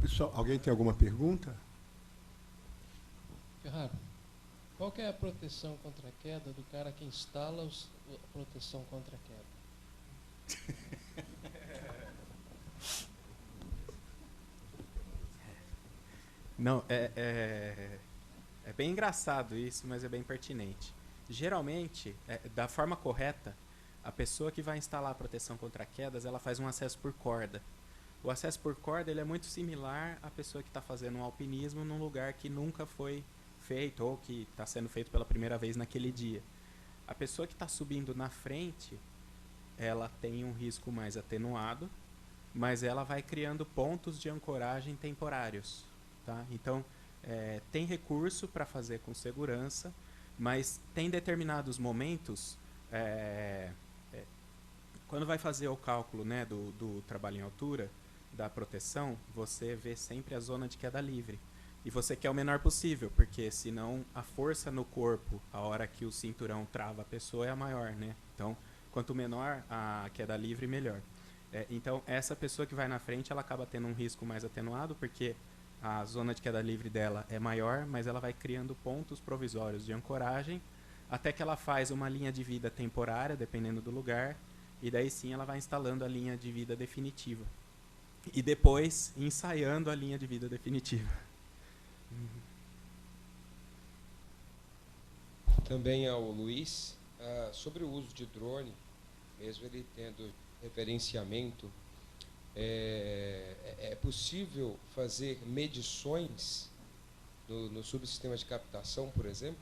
Pessoal, alguém tem alguma pergunta? Ferraro, qual que é a proteção contra a queda do cara que instala a proteção contra a queda? Não, é bem engraçado isso, mas é bem pertinente. Geralmente, da forma correta, a pessoa que vai instalar a proteção contra quedas, ela faz um acesso por corda. O acesso por corda ele é muito similar à pessoa que está fazendo um alpinismo num lugar que nunca foi feito ou que está sendo feito pela primeira vez naquele dia. A pessoa que está subindo na frente, ela tem um risco mais atenuado, mas ela vai criando pontos de ancoragem temporários. Tá? Então, tem recurso para fazer com segurança, mas tem determinados momentos, quando vai fazer o cálculo, né, do trabalho em altura, da proteção, você vê sempre a zona de queda livre. E você quer o menor possível, porque senão a força no corpo, a hora que o cinturão trava a pessoa, é a maior, né? Então, quanto menor a queda livre, melhor. Então, essa pessoa que vai na frente, ela acaba tendo um risco mais atenuado, porque a zona de queda livre dela é maior, mas ela vai criando pontos provisórios de ancoragem, até que ela faz uma linha de vida temporária, dependendo do lugar, e daí sim ela vai instalando a linha de vida definitiva. E depois ensaiando a linha de vida definitiva. Também ao Luiz, sobre o uso de drone, mesmo ele tendo referenciamento, é possível fazer medições no subsistema de captação, por exemplo?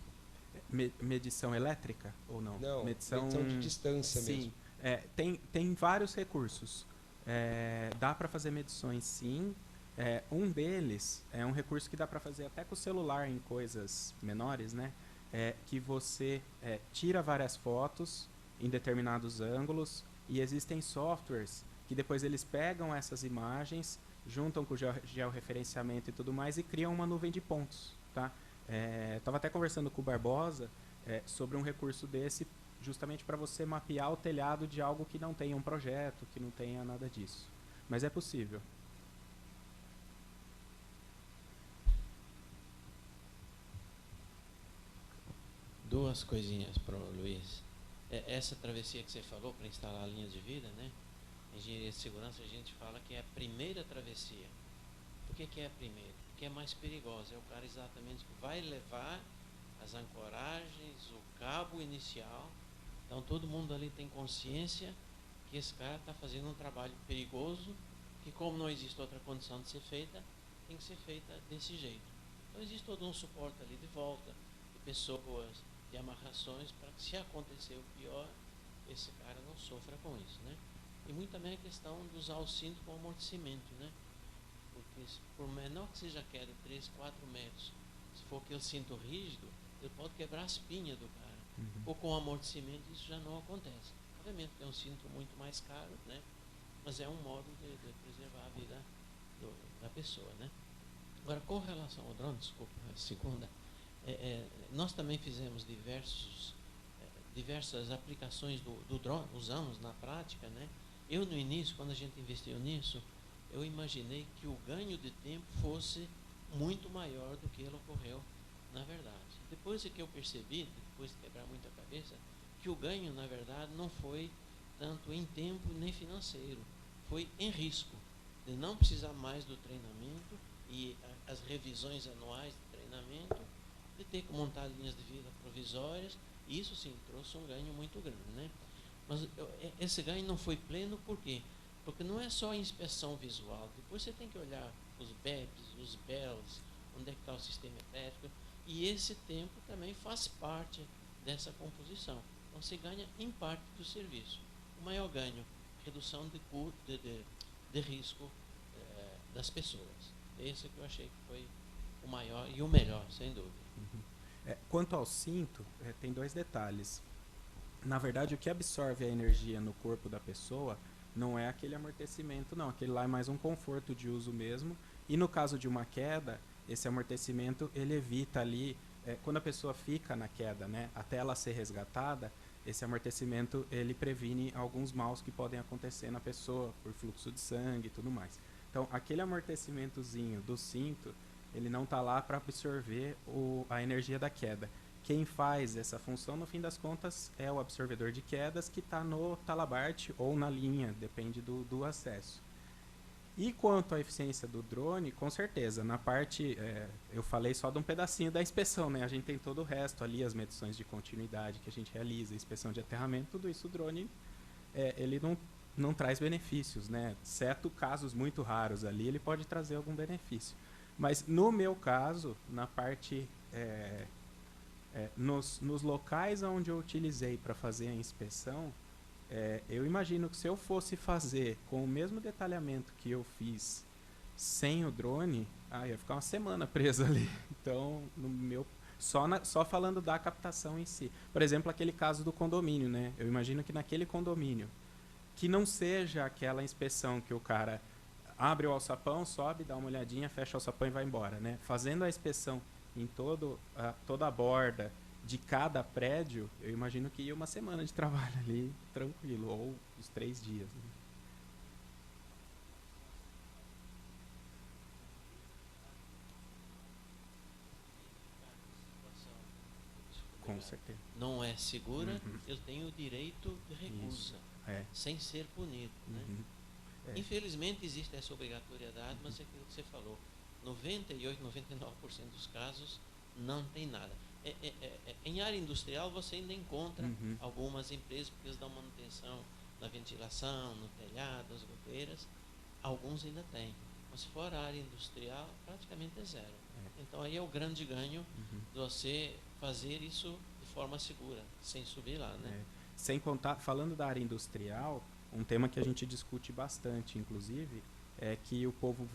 Medição elétrica ou não? Não, medição de distância sim. mesmo. Tem vários recursos. Dá para fazer medições, sim. Um deles é um recurso que dá para fazer até com o celular em coisas menores, né? Que você tira várias fotos em determinados ângulos e existem softwares que depois eles pegam essas imagens, juntam com o georreferenciamento e tudo mais e criam uma nuvem de pontos, tá? Estava até conversando com o Barbosa sobre um recurso desse, justamente para você mapear o telhado de algo que não tenha um projeto, que não tenha nada disso. Mas é possível. Duas coisinhas para o Luiz. Essa travessia que você falou para instalar a linha de vida, né? Engenharia de segurança, a gente fala que é a primeira travessia. Por que é a primeira? Porque é mais perigosa. É o cara exatamente que vai levar as ancoragens, o cabo inicial. Então todo mundo ali tem consciência que esse cara está fazendo um trabalho perigoso, que como não existe outra condição de ser feita, tem que ser feita desse jeito. Então existe todo um suporte ali de volta, de pessoas, de amarrações, para que se acontecer o pior, esse cara não sofra com isso, né? E muito também a questão de usar o cinto com amortecimento, né? Porque por menor que seja a queda, 3, 4 metros, se for aquele cinto rígido, ele pode quebrar a espinha do cara. Ou com amortecimento isso já não acontece. Obviamente que é um cinto muito mais caro, né? Mas é um modo de preservar a vida da pessoa, né? Agora, com relação ao drone, desculpa, a segunda, nós também fizemos diversas aplicações do drone, usamos na prática, né? Eu, no início, quando a gente investiu nisso, eu imaginei que o ganho de tempo fosse muito maior do que ele ocorreu, na verdade. Depois é que eu percebi, depois de quebrar muita cabeça, que o ganho, na verdade, não foi tanto em tempo nem financeiro, foi em risco, de não precisar mais do treinamento e as revisões anuais de treinamento, de ter que montar linhas de vida provisórias, e isso sim trouxe um ganho muito grande, né? Mas esse ganho não foi pleno, por quê? Porque não é só a inspeção visual, depois você tem que olhar os BEPs, os BELs, onde é que está o sistema elétrico, e esse tempo também faz parte dessa composição. Então você ganha em parte do serviço. O maior ganho, redução de risco das pessoas. Esse que eu achei que foi o maior e o melhor, sem dúvida. Quanto ao cinto, tem dois detalhes. Na verdade, o que absorve a energia no corpo da pessoa não é aquele amortecimento, não. Aquele lá é mais um conforto de uso mesmo. E no caso de uma queda, esse amortecimento ele evita ali, quando a pessoa fica na queda, né, até ela ser resgatada, esse amortecimento ele previne alguns maus que podem acontecer na pessoa, por fluxo de sangue e tudo mais. Então, aquele amortecimentozinho do cinto, ele não está lá para absorver a energia da queda. Quem faz essa função, no fim das contas, é o absorvedor de quedas que está no talabarte ou na linha, depende do acesso. E quanto à eficiência do drone, com certeza, na parte, eu falei só de um pedacinho da inspeção, né? A gente tem todo o resto ali, as medições de continuidade que a gente realiza, inspeção de aterramento, tudo isso o drone, ele não traz benefícios, né? Exceto casos muito raros ali, ele pode trazer algum benefício. Mas no meu caso, na parte, nos locais onde eu utilizei para fazer a inspeção, eu imagino que se eu fosse fazer com o mesmo detalhamento que eu fiz sem o drone, ia ficar uma semana preso ali. Então, no meu, só falando da captação em si. Por exemplo, aquele caso do condomínio, né? Eu imagino que naquele condomínio, que não seja aquela inspeção que o cara abre o alçapão, sobe, dá uma olhadinha, fecha o alçapão e vai embora, né? Fazendo a inspeção em toda a borda de cada prédio, eu imagino que ia uma semana de trabalho ali, tranquilo, ou os 3 dias. Né? Com certeza. Não é segura, ele tem o direito de recusa, sem ser punido. Né? Infelizmente existe essa obrigatoriedade, mas é aquilo que você falou. 98, 99% dos casos não tem nada. Em área industrial você ainda encontra algumas empresas porque eles dão manutenção na ventilação, no telhado, nas goteiras. Alguns ainda têm. Mas fora a área industrial, praticamente é zero. Então aí é o grande ganho de você fazer isso de forma segura, sem subir lá, né? Sem contar, falando da área industrial, um tema que a gente discute bastante, inclusive, é que o povo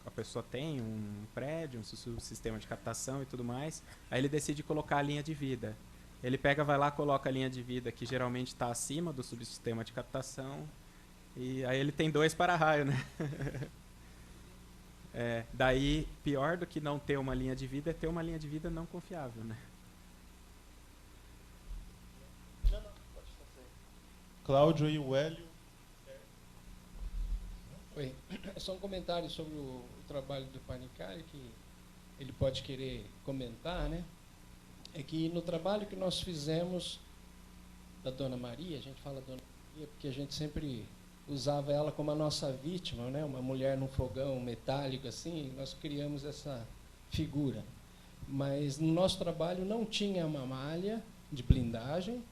a pessoa tem um prédio, um sistema de captação e tudo mais, aí ele decide colocar a linha de vida. Ele vai lá, coloca a linha de vida que geralmente está acima do subsistema de captação, e aí ele tem 2 para-raio, né? Daí, pior do que não ter uma linha de vida é ter uma linha de vida não confiável, né? Cláudio e o Hélio. Oi, é só um comentário sobre o trabalho do Panicari, que ele pode querer comentar, né? É que no trabalho que nós fizemos da Dona Maria, a gente fala Dona Maria porque a gente sempre usava ela como a nossa vítima, né? Uma mulher num fogão metálico assim, nós criamos essa figura. Mas no nosso trabalho não tinha uma malha de blindagem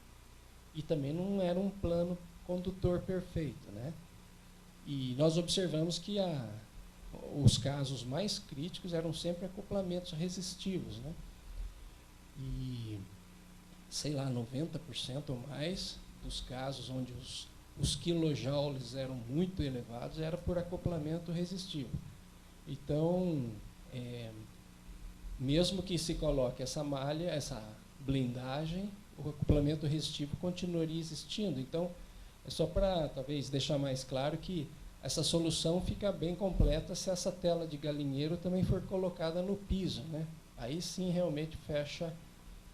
e também não era um plano condutor perfeito, né? E nós observamos que os casos mais críticos eram sempre acoplamentos resistivos, né? E, sei lá, 90% ou mais dos casos onde os quilojoules eram muito elevados era por acoplamento resistivo. Então, mesmo que se coloque essa malha, essa blindagem, o acoplamento resistivo continuaria existindo. Então, é só para, talvez, deixar mais claro que essa solução fica bem completa se essa tela de galinheiro também for colocada no piso, né? Aí sim, realmente, fecha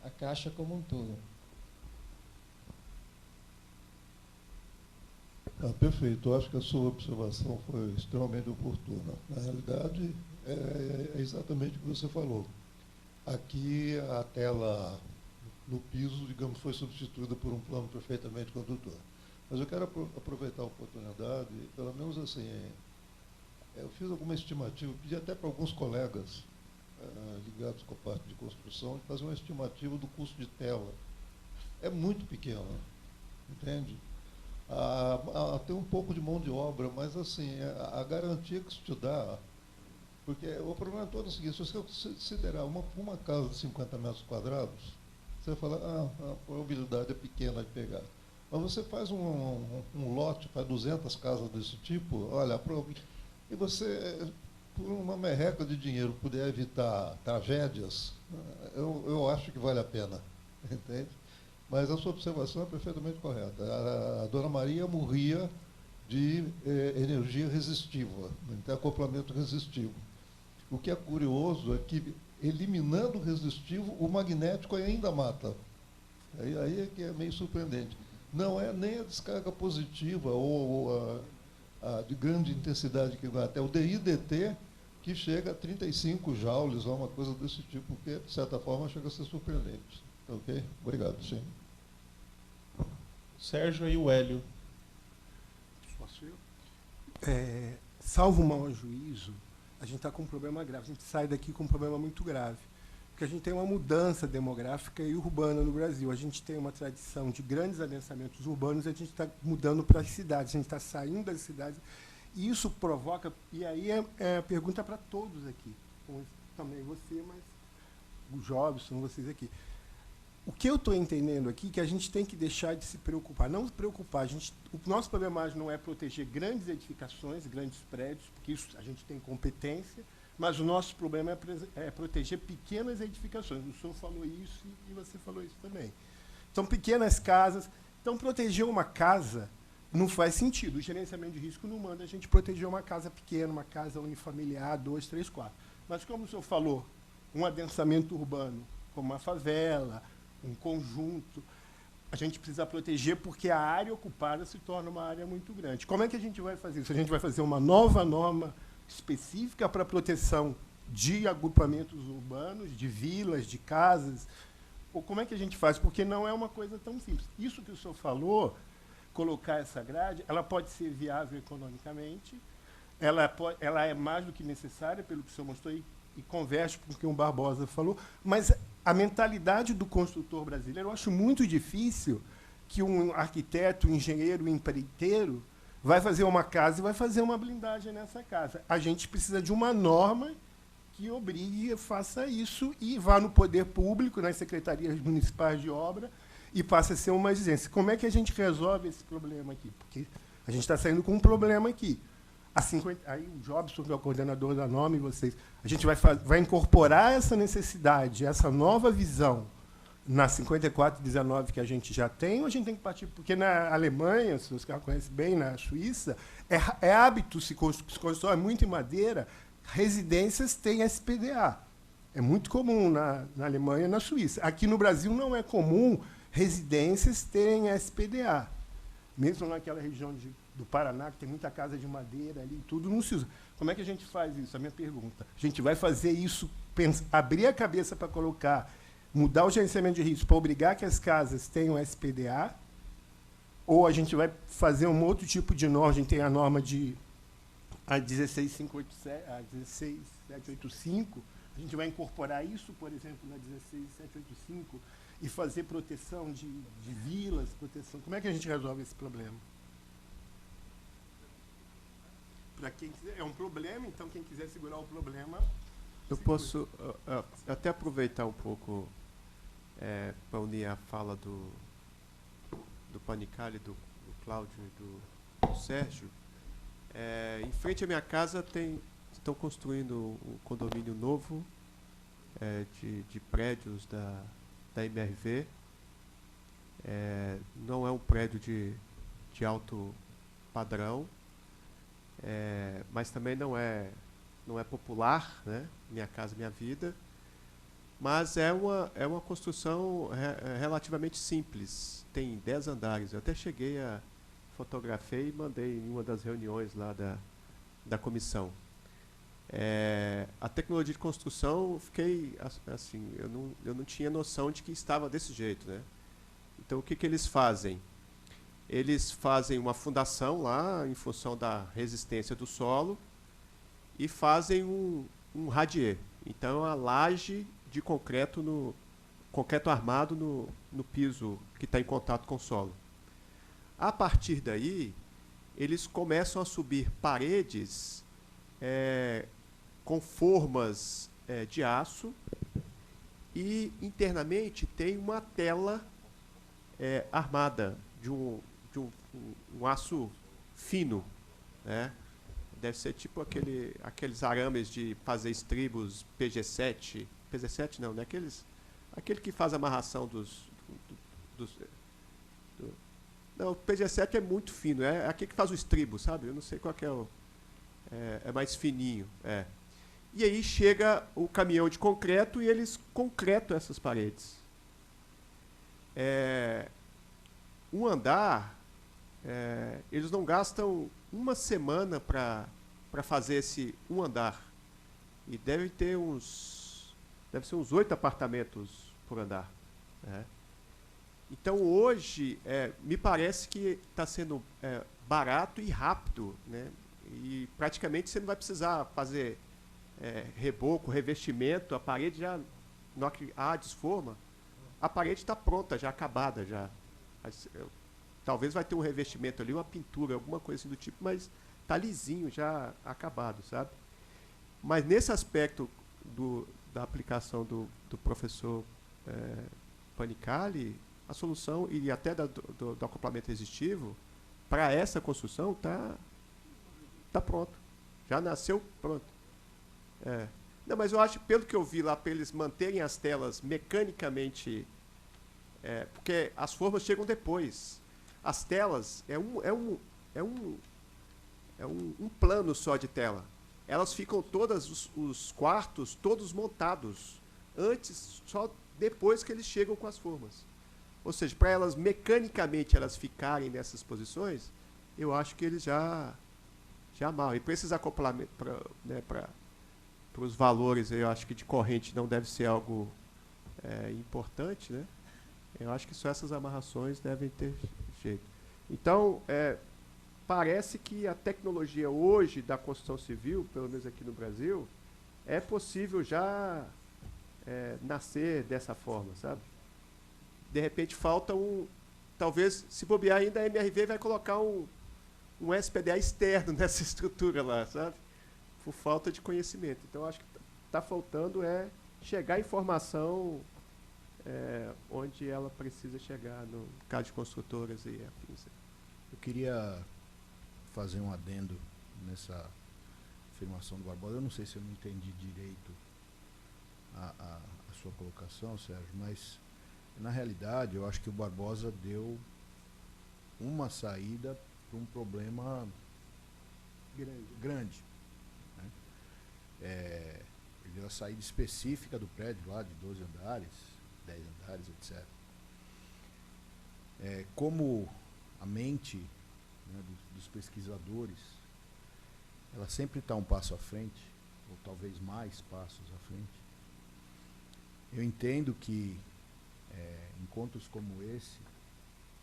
a caixa como um todo. Perfeito. Eu acho que a sua observação foi extremamente oportuna. Na realidade, é exatamente o que você falou. Aqui, a tela no piso, digamos, foi substituída por um plano perfeitamente condutor. Mas eu quero aproveitar a oportunidade, pelo menos assim, eu fiz alguma estimativa, pedi até para alguns colegas ligados com a parte de construção, fazer uma estimativa do custo de tela. É muito pequeno, entende? Tem um pouco de mão de obra, mas assim, a garantia que isso te dá, porque o problema todo é o seguinte, se você considerar uma casa de 50 metros quadrados, você vai falar, a probabilidade é pequena de pegar. Mas você faz um lote para 200 casas desse tipo, olha, e você, por uma merreca de dinheiro, puder evitar tragédias, eu acho que vale a pena, entende? Mas a sua observação é perfeitamente correta. A Dona Maria morria de energia resistiva, de acoplamento resistivo. O que é curioso é que, eliminando o resistivo, o magnético ainda mata. Aí é que é meio surpreendente. Não é nem a descarga positiva ou de grande intensidade que vai até o DIDT, que chega a 35 joules, ou uma coisa desse tipo, que, de certa forma, chega a ser surpreendente. Ok? Obrigado, sim. Sérgio e o Hélio. Posso eu? Salvo o mau juízo, a gente está com um problema grave. A gente sai daqui com um problema muito grave. Porque a gente tem uma mudança demográfica e urbana no Brasil. A gente tem uma tradição de grandes adensamentos urbanos e a gente está mudando para as cidades. A gente está saindo das cidades. E isso provoca... E aí é a pergunta para todos aqui. Também você, mas os jovens, são vocês aqui. O que eu estou entendendo aqui é que a gente tem que deixar de se preocupar. Não se preocupar. O nosso problema não é proteger grandes edificações, grandes prédios, porque isso a gente tem competência, mas o nosso problema é proteger pequenas edificações. O senhor falou isso e você falou isso também. Então, pequenas casas. Então, proteger uma casa não faz sentido. O gerenciamento de risco não manda a gente proteger uma casa pequena, uma casa unifamiliar, 2, 3, 4. Mas, como o senhor falou, um adensamento urbano, como uma favela, um conjunto, a gente precisa proteger porque a área ocupada se torna uma área muito grande. Como é que a gente vai fazer isso? A gente vai fazer uma nova norma específica para a proteção de agrupamentos urbanos, de vilas, de casas? Ou como é que a gente faz? Porque não é uma coisa tão simples. Isso que o senhor falou, colocar essa grade, ela pode ser viável economicamente, ela é mais do que necessária, pelo que o senhor mostrou, e converge com o que o Barbosa falou, mas a mentalidade do construtor brasileiro, eu acho muito difícil que um arquiteto, um engenheiro, um empreiteiro vai fazer uma casa e vai fazer uma blindagem nessa casa. A gente precisa de uma norma que obrigue, faça isso e vá no poder público, nas secretarias municipais de obra, e passe a ser uma exigência. Como é que a gente resolve esse problema aqui? Porque a gente está saindo com um problema aqui. Aí o Jobson, que é o coordenador da norma, e vocês, a gente vai incorporar essa necessidade, essa nova visão na 5419 que a gente já tem, ou a gente tem que partir... Porque na Alemanha, se você conhece bem, na Suíça, é hábito, se constrói muito em madeira, residências têm SPDA. É muito comum na Alemanha e na Suíça. Aqui no Brasil não é comum residências terem SPDA. Mesmo naquela região do Paraná, que tem muita casa de madeira ali, tudo não se usa. Como é que a gente faz isso? A minha pergunta. A gente vai fazer isso, abrir a cabeça para colocar, mudar o gerenciamento de risco, para obrigar que as casas tenham SPDA, ou a gente vai fazer um outro tipo de norma? A gente tem a norma a 16785, a gente vai incorporar isso, por exemplo, na 16785, e fazer proteção de vilas, proteção. Como é que a gente resolve esse problema? Para quem quiser, é um problema, então quem quiser segurar o problema... Eu posso até aproveitar um pouco para unir a fala do Panicali, do Cláudio e do Sérgio. Em frente à minha casa estão construindo um condomínio novo de prédios da MRV. Não é um prédio de alto padrão, mas também não é popular, né? Minha Casa Minha Vida, mas é uma construção relativamente simples, tem 10 andares. Eu até cheguei a fotografei e mandei em uma das reuniões lá da comissão. A tecnologia de construção, fiquei assim, eu não tinha noção de que estava desse jeito, né? Então o que eles fazem? Eles fazem uma fundação lá em função da resistência do solo e fazem um radier. Então a laje de concreto concreto armado no piso que está em contato com o solo. A partir daí, eles começam a subir paredes com formas de aço e internamente tem uma tela armada de um aço fino, né? Deve ser tipo aqueles arames de fazer estribos PG7. PG7 não, né? Aquele que faz a amarração não, o PG7 é muito fino, é aquele que faz o estribo, sabe? Eu não sei qual que é mais fininho. E aí chega o caminhão de concreto e eles concretam essas paredes. Um andar eles não gastam uma semana para fazer esse um andar. E deve ser uns 8 apartamentos por andar. Né? Então, hoje, me parece que está sendo barato e rápido. Né? E, praticamente, você não vai precisar fazer reboco, revestimento. A parede já, na hora que desforma, a parede está pronta, já acabada. Talvez vai ter um revestimento ali, uma pintura, alguma coisa assim do tipo, mas está lisinho, já acabado, sabe? Mas, nesse aspecto da aplicação do professor Panicali, a solução, e até do acoplamento resistivo, para essa construção, tá pronto. Já nasceu pronto. Não, mas eu acho, pelo que eu vi lá, para eles manterem as telas mecanicamente... porque as formas chegam depois. As telas é um plano só de tela. Elas ficam todas, os quartos, todos montados. Antes, só depois que eles chegam com as formas. Ou seja, para elas, mecanicamente, elas ficarem nessas posições, eu acho que eles já mal. E para esses acoplamentos, para os valores, eu acho que de corrente não deve ser algo importante, né? Eu acho que só essas amarrações devem ter jeito. Então, parece que a tecnologia hoje da construção civil, pelo menos aqui no Brasil, é possível já nascer dessa forma, sabe? De repente falta talvez, se bobear ainda, a MRV vai colocar um SPDA externo nessa estrutura lá, sabe? Por falta de conhecimento. Então, acho que está faltando chegar a informação onde ela precisa chegar, no caso de construtoras e afins. Eu queria fazer um adendo nessa afirmação do Barbosa. Eu não sei se eu não entendi direito a sua colocação, Sérgio, mas, na realidade, eu acho que o Barbosa deu uma saída para um problema grande. Né? Ele deu a saída específica do prédio lá, de 12 andares, 10 andares, etc. Como a mente, né, dos pesquisadores, ela sempre está um passo à frente, ou talvez mais passos à frente. Eu entendo que encontros como esse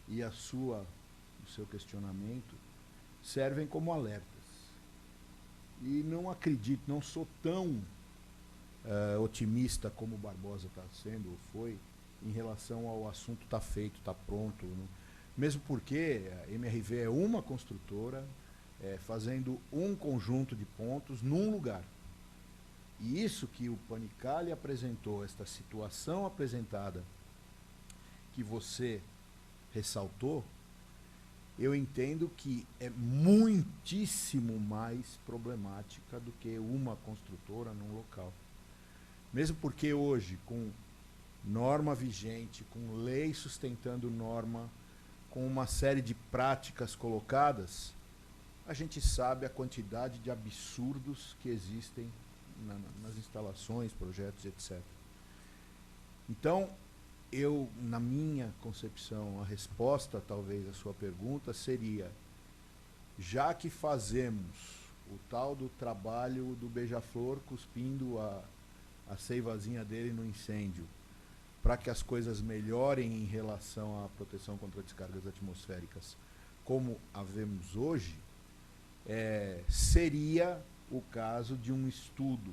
e o seu questionamento servem como alertas. E não acredito, não sou tão otimista como o Barbosa está sendo, ou foi, em relação ao assunto estar feito, estar pronto. Mesmo porque a MRV é uma construtora fazendo um conjunto de pontos num lugar. E isso que o Panicali apresentou, esta situação apresentada que você ressaltou, eu entendo que é muitíssimo mais problemática do que uma construtora num local. Mesmo porque hoje, com norma vigente, com lei sustentando norma, com uma série de práticas colocadas, a gente sabe a quantidade de absurdos que existem nas instalações, projetos, etc. Então, na minha concepção, a resposta, talvez, à sua pergunta seria, já que fazemos o tal do trabalho do beija-flor cuspindo a seivazinha dele no incêndio, para que as coisas melhorem em relação à proteção contra descargas atmosféricas, como havemos hoje, seria o caso de um estudo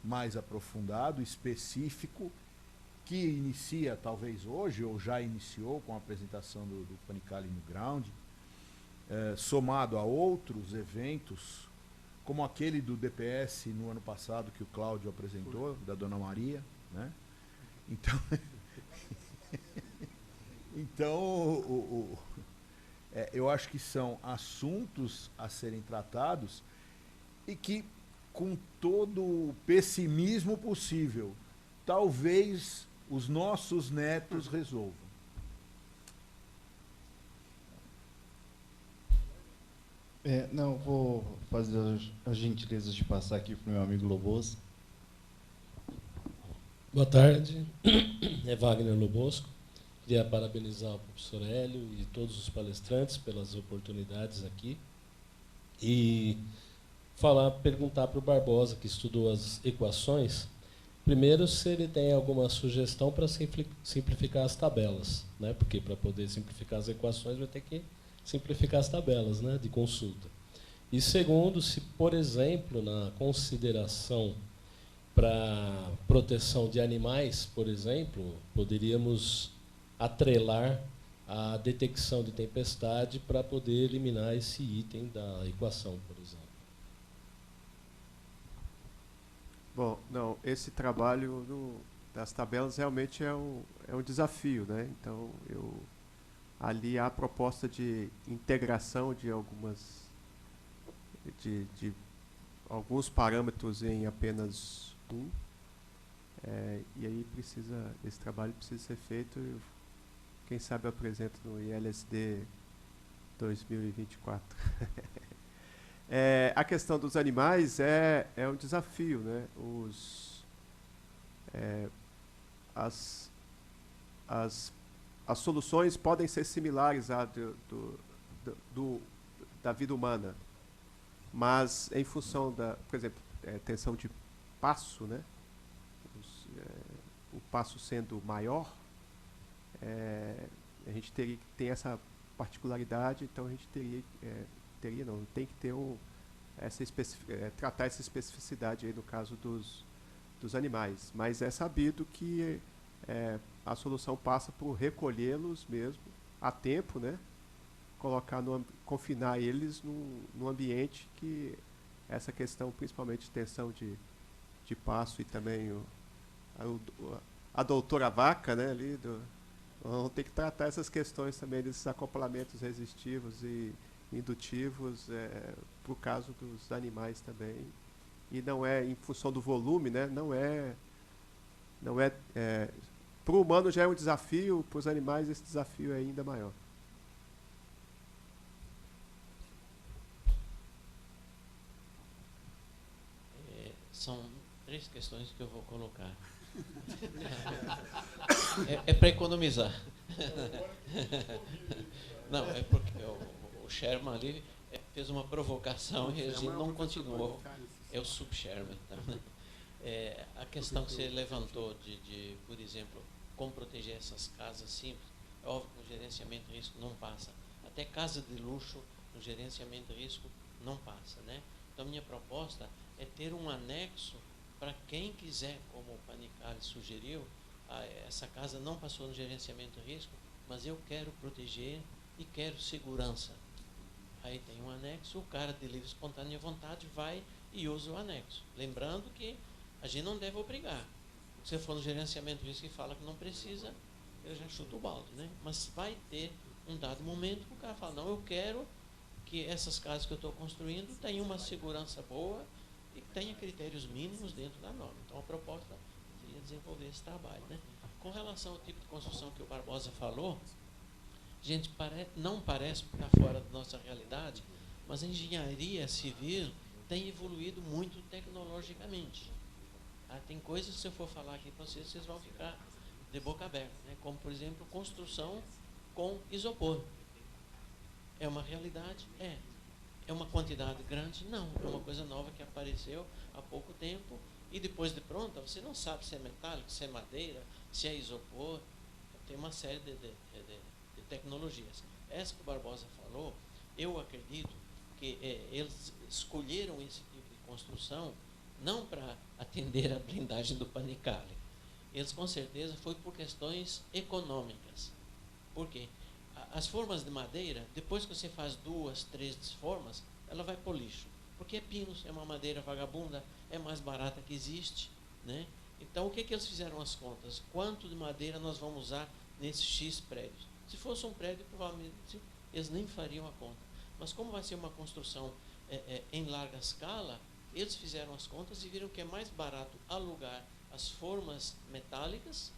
mais aprofundado, específico, que inicia talvez hoje, ou já iniciou com a apresentação do Panicali no Ground, somado a outros eventos, como aquele do DPS no ano passado que o Cláudio apresentou, da Dona Maria, né? Então, eu acho que são assuntos a serem tratados e que, com todo o pessimismo possível, talvez os nossos netos resolvam. Não, vou fazer as gentilezas de passar aqui para o meu amigo Lobos. Boa tarde, é Wagner Lobosco. Queria parabenizar o professor Hélio e todos os palestrantes pelas oportunidades aqui. E perguntar para o Barbosa, que estudou as equações, primeiro se ele tem alguma sugestão para simplificar as tabelas, né? Porque para poder simplificar as equações vai ter que simplificar as tabelas, né, de consulta. E segundo, se, por exemplo, na consideração para proteção de animais, por exemplo, poderíamos atrelar a detecção de tempestade para poder eliminar esse item da equação, por exemplo. Bom, não, esse trabalho das tabelas realmente é um desafio, né? Então, ali há a proposta de integração de alguns parâmetros em apenas um, e aí esse trabalho precisa ser feito, quem sabe eu apresento no ILSD 2024. A questão dos animais é um desafio, né? As soluções podem ser similares à da vida humana, mas em função por exemplo, tensão de passo, né? O passo sendo maior, a gente tem essa particularidade, então a gente tem que ter tratar essa especificidade aí no caso dos animais. Mas é sabido que a solução passa por recolhê-los mesmo a tempo, né? Confinar eles num ambiente que essa questão, principalmente de tensão de passo e também a doutora Vaca, né, ali vão ter que tratar essas questões também desses acoplamentos resistivos e indutivos por caso dos animais também, e não é em função do volume, né? Para o humano já é um desafio, para os animais esse desafio é ainda maior. São 3 questões que eu vou colocar. É para economizar. Não, é porque o Sherman ali fez uma provocação e a gente não continuou. É o sub-Sherman. Tá, né? A questão que você levantou de, por exemplo, como proteger essas casas simples, é óbvio que o gerenciamento de risco não passa. Até casa de luxo, o gerenciamento de risco não passa, né? Então, minha proposta é ter um anexo para quem quiser, como o Panicali sugeriu, essa casa não passou no gerenciamento de risco, mas eu quero proteger e quero segurança. Aí tem um anexo, o cara de livre espontânea vontade vai e usa o anexo. Lembrando que a gente não deve obrigar. Se você for no gerenciamento de risco e fala que não precisa, eu já chuto o balde, né? Mas vai ter um dado momento que o cara fala, não, eu quero que essas casas que eu estou construindo tenham uma segurança boa e tenha critérios mínimos dentro da norma. Então, a proposta seria desenvolver esse trabalho, né? Com relação ao tipo de construção que o Barbosa falou, gente, não parece que está fora da nossa realidade, mas a engenharia civil tem evoluído muito tecnologicamente. Tem coisas que se eu for falar aqui para vocês vão ficar de boca aberta, né? Como, por exemplo, construção com isopor. É uma realidade? É uma quantidade grande? Não. É uma coisa nova que apareceu há pouco tempo e depois de pronta, você não sabe se é metálico, se é madeira, se é isopor. Tem uma série de tecnologias. Essa que o Barbosa falou, eu acredito que eles escolheram esse tipo de construção não para atender a blindagem do Panicali. Eles, com certeza, foi por questões econômicas. Por quê? As formas de madeira, depois que você faz 2, 3 formas, ela vai para o lixo. Porque é pinus, é uma madeira vagabunda, é mais barata que existe, né? Então, o que eles fizeram as contas? Quanto de madeira nós vamos usar nesses X prédios? Se fosse um prédio, provavelmente eles nem fariam a conta. Mas como vai ser uma construção em larga escala, eles fizeram as contas e viram que é mais barato alugar as formas metálicas,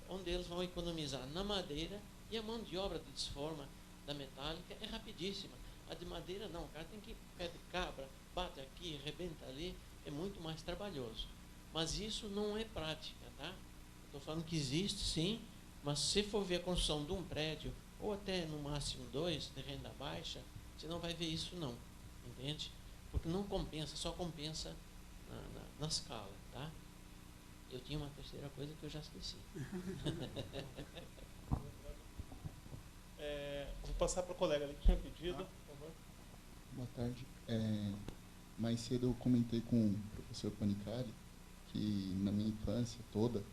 onde eles vão economizar na madeira, e a mão de obra de desforma da metálica é rapidíssima. A de madeira não, o cara tem que ir pé de cabra, bate aqui, arrebenta ali, é muito mais trabalhoso. Mas isso não é prática, tá? Estou falando que existe sim, Mas se for ver a construção de um prédio, ou até no máximo 2, de renda baixa, você não vai ver isso não, entende? Porque não compensa, só compensa na escala, tá? Eu tinha uma terceira coisa que eu já esqueci. Vou passar para o colega ali que tinha pedido, por favor. Boa tarde. Mais cedo eu comentei com o professor Panicali que na minha infância toda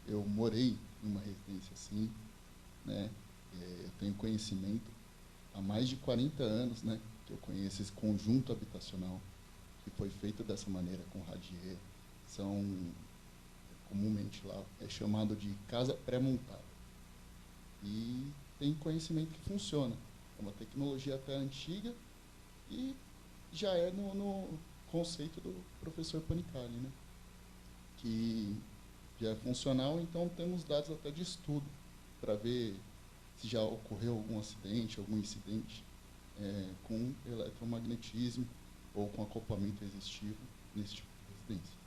eu morei em uma residência assim, né? Eu tenho conhecimento há mais de 40 anos, né, que eu conheço esse conjunto habitacional que foi feito dessa maneira com radier. São comumente lá é chamado de casa pré-montada. E tem conhecimento que funciona. É uma tecnologia até antiga e já é no conceito do professor Panicali, né? Que já é funcional, então temos dados até de estudo para ver se já ocorreu algum acidente, algum incidente com eletromagnetismo ou com acoplamento resistivo nesse tipo de residência.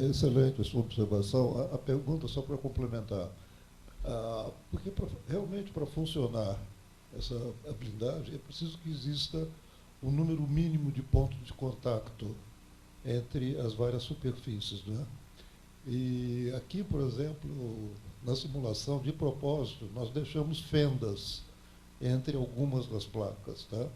Excelente a sua observação. A pergunta, só para complementar, porque realmente para funcionar essa blindagem é preciso que exista um número mínimo de pontos de contato entre as várias superfícies, né? E aqui, por exemplo, na simulação, de propósito, nós deixamos fendas entre algumas das placas, tá?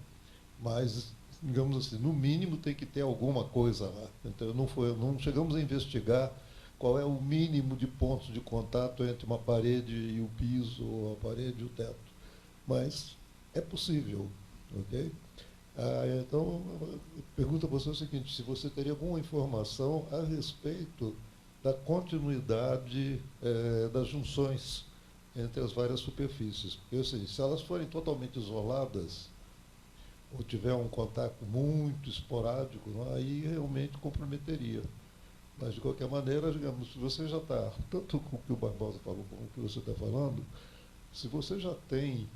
Mas, digamos assim, no mínimo tem que ter alguma coisa lá. Então, não chegamos a investigar qual é o mínimo de pontos de contato entre uma parede e o piso, ou a parede e o teto. Mas é possível, ok? Então, a pergunta para você é o seguinte: se você teria alguma informação a respeito da continuidade das junções entre as várias superfícies. Porque, assim, se elas forem totalmente isoladas, ou tiver um contato muito esporádico, aí realmente comprometeria. Mas, de qualquer maneira, digamos, se você já está, tanto com o que o Barbosa falou como o que você está falando, se você já tem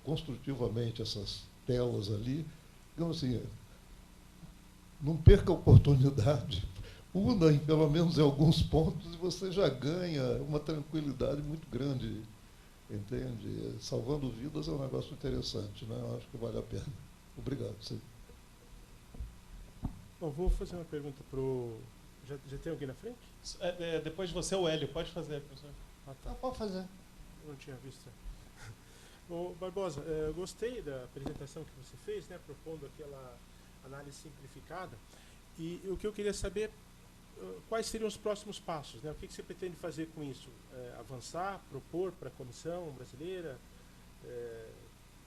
construtivamente essas telas ali, digamos assim, não perca a oportunidade, una em pelo menos em alguns pontos e você já ganha uma tranquilidade muito grande, entende? Salvando vidas é um negócio interessante, né? Eu acho que vale a pena. Obrigado. Sim. Bom, vou fazer uma pergunta para o... Já tem alguém na frente? Depois de você, o Hélio. Pode fazer, professor. Tá. Pode fazer. Eu não tinha visto. Ô, Barbosa, eu gostei da apresentação que você fez, né, propondo aquela análise simplificada. E o que eu queria saber, quais seriam os próximos passos, né? O que você pretende fazer com isso? Avançar, propor para a comissão brasileira,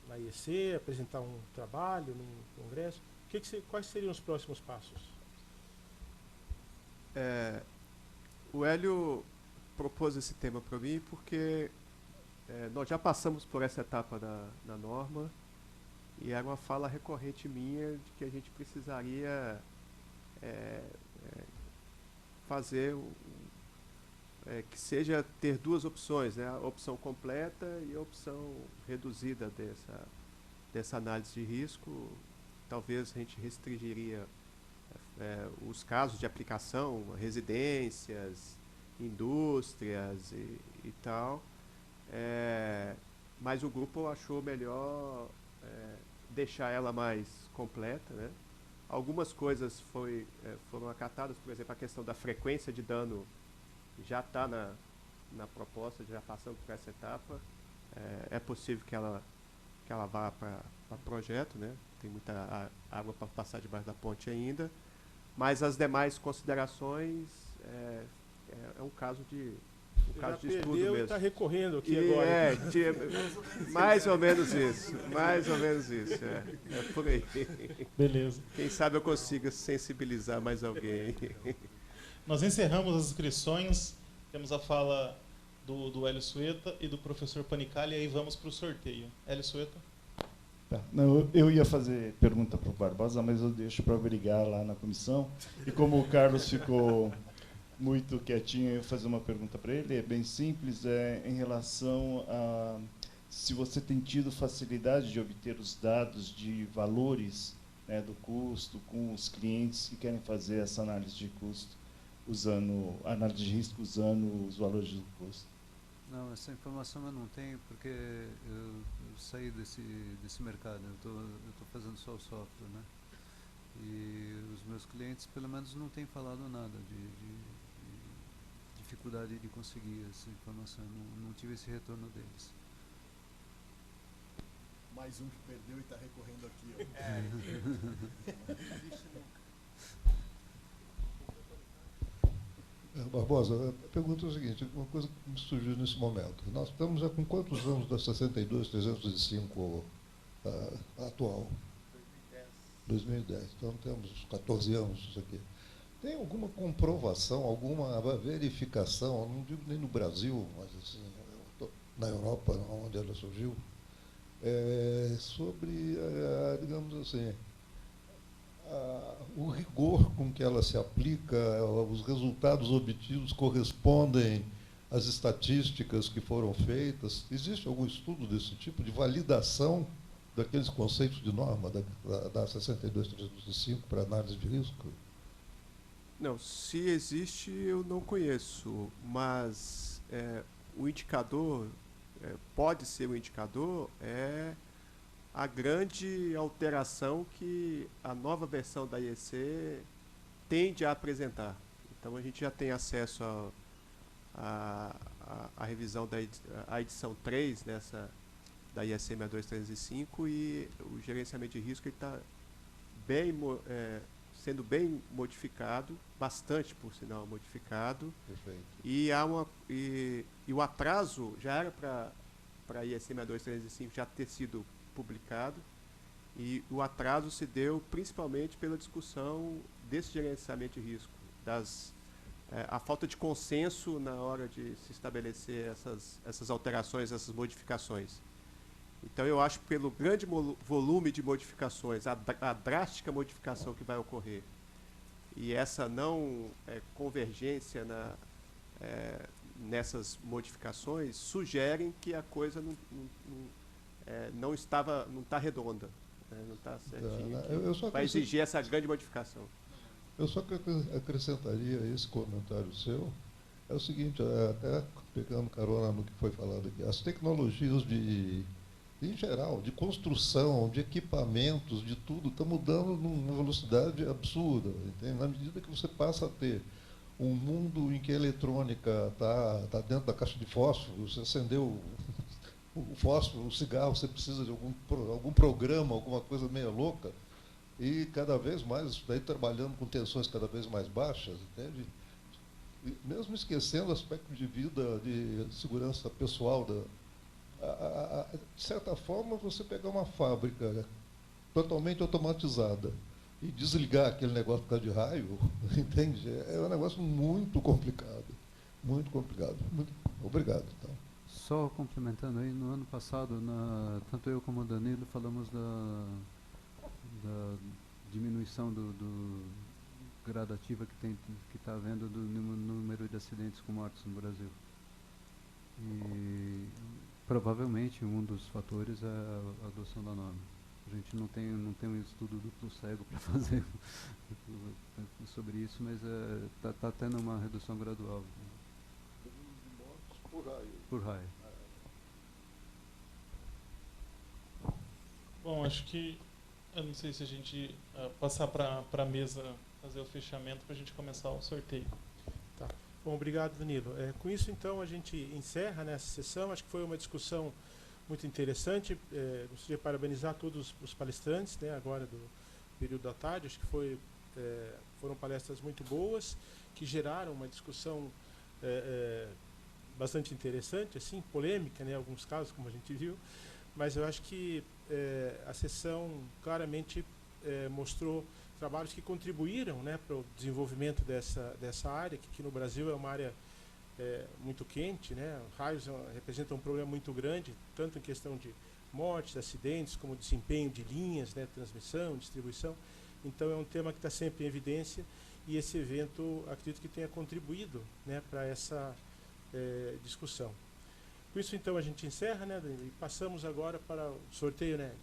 na IEC, apresentar um trabalho num congresso? Quais seriam os próximos passos? O Hélio propôs esse tema para mim porque nós já passamos por essa etapa da norma e era uma fala recorrente minha de que a gente precisaria fazer que seja ter duas opções, né? A opção completa e a opção reduzida dessa análise de risco. Talvez a gente restringiria os casos de aplicação, residências, indústrias e tal, mas o grupo achou melhor deixar ela mais completa, né? Algumas coisas foram acatadas, por exemplo, a questão da frequência de dano já está na proposta, já passando por essa etapa. É possível que ela vá para projeto, né? Tem muita água para passar debaixo da ponte ainda, mas as demais considerações é um caso de estudo mesmo. E está recorrendo aqui agora. Mais ou menos isso. É por aí. Beleza. Quem sabe eu consiga sensibilizar mais alguém. Nós encerramos as inscrições. Temos a fala do Hélio Sueta e do professor Panicali, e aí vamos para o sorteio. Hélio Sueta. Tá. Não, eu ia fazer pergunta para o Barbosa, mas eu deixo para brigar lá na comissão. E como o Carlos ficou muito quietinho, eu vou fazer uma pergunta para ele. É bem simples, em relação a se você tem tido facilidade de obter os dados de valores, né, do custo com os clientes que querem fazer essa análise de custo. usando análise de risco, usando os valores de custo? Não, essa informação eu não tenho, porque eu saí desse mercado. Eu estou fazendo só o software, né? E os meus clientes, pelo menos, não têm falado nada de dificuldade de conseguir essa informação. Não tive esse retorno deles. Mais um que perdeu e está recorrendo aqui. Barbosa, a pergunta é a seguinte, uma coisa que me surgiu nesse momento. Nós estamos já com quantos anos da 62.305 atual? 2010. Então temos 14 anos isso aqui. Tem alguma comprovação, alguma verificação, não digo nem no Brasil, mas assim, na Europa, onde ela surgiu, sobre, digamos assim, o rigor com que ela se aplica, os resultados obtidos correspondem às estatísticas que foram feitas? Existe algum estudo desse tipo, de validação daqueles conceitos de norma da 62.305 para análise de risco? Não, se existe, eu não conheço, mas o indicador, pode ser um indicador, a grande alteração que a nova versão da IEC tende a apresentar. Então, a gente já tem acesso à revisão da edição 3 da IEC 62305 e o gerenciamento de risco está sendo bem modificado, bastante, por sinal, modificado. Perfeito. E o atraso já era para a IEC 62305 já ter sido publicado, e o atraso se deu principalmente pela discussão desse gerenciamento de risco, a falta de consenso na hora de se estabelecer essas alterações, essas modificações. Então, eu acho que pelo grande volume de modificações, a drástica modificação que vai ocorrer, e essa não convergência nessas modificações, sugerem que a coisa não está redonda, não está certinho, vai exigir essa grande modificação. Eu só acrescentaria esse comentário seu, é o seguinte, até pegando carona no que foi falado aqui, as tecnologias em geral, de construção, de equipamentos, de tudo, está mudando numa velocidade absurda, entende? Na medida que você passa a ter um mundo em que a eletrônica está dentro da caixa de fósforo, você acendeu o fósforo, o cigarro, você precisa de algum programa, alguma coisa meio louca, e cada vez mais, isso daí trabalhando com tensões cada vez mais baixas, entende? E mesmo esquecendo o aspecto de vida, de segurança pessoal, de certa forma, você pegar uma fábrica totalmente automatizada e desligar aquele negócio por causa de raio, entende? É um negócio muito complicado, muito complicado. Muito obrigado. Então. Só complementando aí, no ano passado, tanto eu como o Danilo falamos da diminuição do gradativa que está havendo do número de acidentes com mortes no Brasil. E provavelmente um dos fatores é a adoção da norma. A gente não tem um estudo duplo cego para fazer sobre isso, mas está tendo uma redução gradual. Por raio. Bom, acho que, eu não sei se a gente passar para a mesa, fazer o fechamento para a gente começar o sorteio. Tá. Bom, obrigado, Danilo. Com isso, então, a gente encerra nessa sessão. Acho que foi uma discussão muito interessante. Gostaria de parabenizar todos os palestrantes, né, agora do período da tarde. Acho que foram palestras muito boas, que geraram uma discussão bastante interessante, assim, polêmica, né, em alguns casos, como a gente viu. Mas eu acho que a sessão claramente mostrou trabalhos que contribuíram, né, para o desenvolvimento dessa área, que aqui no Brasil é uma área muito quente, né? Raios representam um problema muito grande, tanto em questão de mortes, acidentes, como desempenho de linhas, né, transmissão, distribuição. Então é um tema que está sempre em evidência, e esse evento acredito que tenha contribuído, né, para essa discussão. Com isso, então, a gente encerra, né, e passamos agora para o sorteio, né?